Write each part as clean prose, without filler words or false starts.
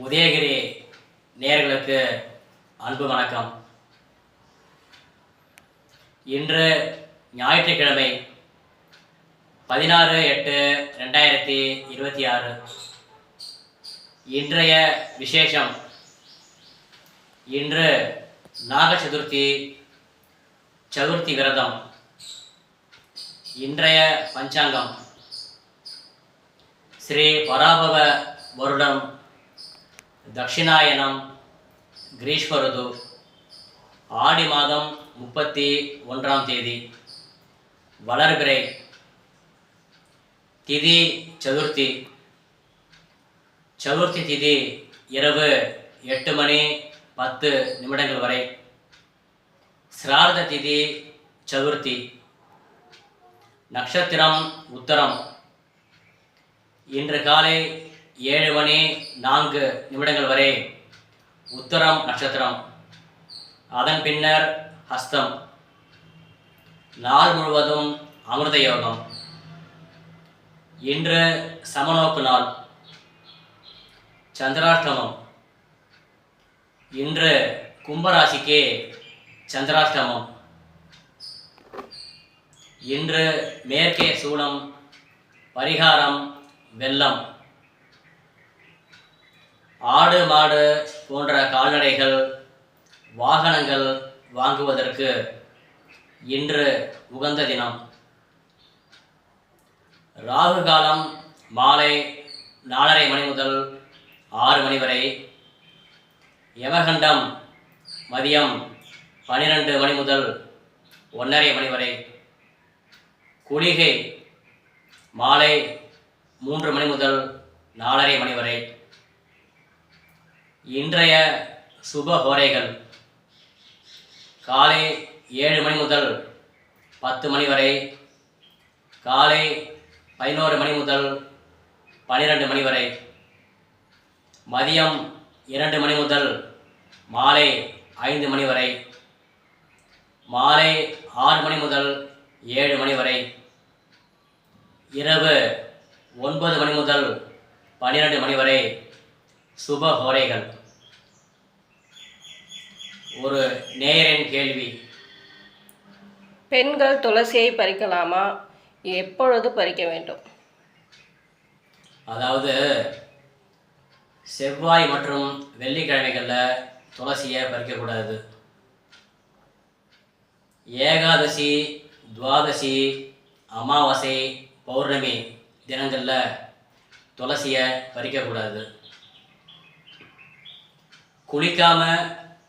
உதயகிரி நேயர்களுக்கு அன்பு வணக்கம். இன்று ஞாயிற்றுக்கிழமை 16/8/2026. இன்றைய விசேஷம். இன்று நாக சதுர்த்தி விரதம். இன்றைய பஞ்சாங்கம் ஸ்ரீ பராபவ வருடம் தட்சிணாயனம் கிரீஷ்ம ருது ஆடி மாதம் 31ஆம் தேதி வளர்பிறை திதி சதுர்த்தி திதி இரவு 8:10 வரை. சிரார்த்த திதி சதுர்த்தி. நட்சத்திரம் உத்தரம். இன்று காலை 7:04 வரை உத்தரம் நட்சத்திரம். அதன் பின்னர் ஹஸ்தம். நாள் முழுவதும் அமிர்த யோகம். இன்று சமநோக்கு நாள். சந்திராஷ்டமம். இன்று கும்பராசிக்கு சந்திராஷ்டமம். இன்று மேற்கே சூலம். பரிகாரம் வெள்ளம். ஆடு மாடு போன்ற கால்நடைகள் வாகனங்கள் வாங்குவதற்கு இன்று உகந்த தினம். ராகு காலம் மாலை 4:30 முதல் 6 வரை. யமகண்டம் மதியம் 12 முதல் 1:30 வரை. குளிகை மாலை 3 முதல் 4:30 வரை. இன்றைய சுப ஹோரைகள் காலை 7 முதல் 10 வரை. காலை 11 முதல் 12 வரை. மதியம் 2 முதல் மாலை 5 வரை. மாலை 6 முதல் 7 வரை. இரவு 9 முதல் 12 வரை சுப ஹோரைகள். ஒரு நேயரின் கேள்வி: பெண்கள் துளசியை பறிக்கலாமா? எப்பொழுது பறிக்க வேண்டும்? அதாவது செவ்வாய் மற்றும் வெள்ளிக்கிழமைகளில் துளசியை பறிக்கக்கூடாது. ஏகாதசி, துவாதசி, அமாவாசை, பௌர்ணமி தினங்களில் துளசியை பறிக்கக்கூடாது. குளிக்காமல்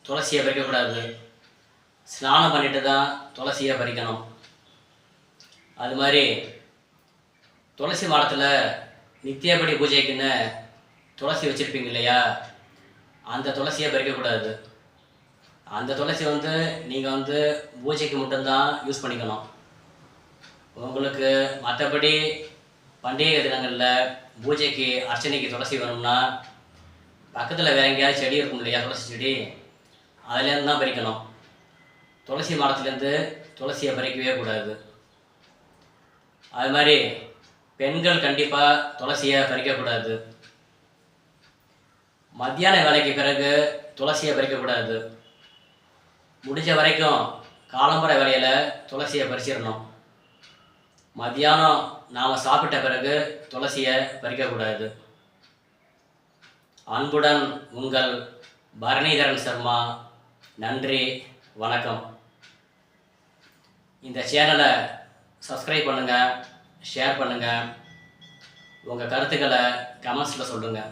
துளசியை பறிக்கக்கூடாது. ஸ்நானம் பண்ணிட்டு தான் துளசியை பறிக்கணும். அது மாதிரி துளசி மரத்தில் நித்தியப்படி பூஜைக்குன்னு துளசி வச்சுருப்பீங்க இல்லையா, அந்த துளசியை பறிக்கக்கூடாது. அந்த துளசி நீங்கள் பூஜைக்கு மட்டும்தான் யூஸ் பண்ணிக்கணும். உங்களுக்கு மற்றபடி பண்டிகை தினங்களில் பூஜைக்கு அர்ச்சனைக்கு துளசி வேணும்னா பக்கத்தில் வேறு எங்கேயாவது செடி இருக்கும் இல்லையா, துளசி செடி, அதுலேருந்து தான் பறிக்கணும். துளசி மரத்துலேருந்து துளசியை பறிக்கவே கூடாது. அது மாதிரி பெண்கள் கண்டிப்பாக துளசியை பறிக்கக்கூடாது. மத்தியான வேலைக்கு பிறகு துளசியை பறிக்கக்கூடாது. முடிஞ்ச வரைக்கும் காலம்பர வேலையில் துளசியை பறிச்சிடணும். மத்தியானம் நாம் சாப்பிட்ட பிறகு துளசியை பறிக்கக்கூடாது. அன்புடன் உங்கள் பரணிதரன் சர்மா. நன்றி, வணக்கம். இந்த சேனலை சப்ஸ்கிரைப் பண்ணுங்கள், ஷேர் பண்ணுங்கள், உங்கள் கருத்துக்களை கமெண்ட்ஸில் சொல்லுங்கள்.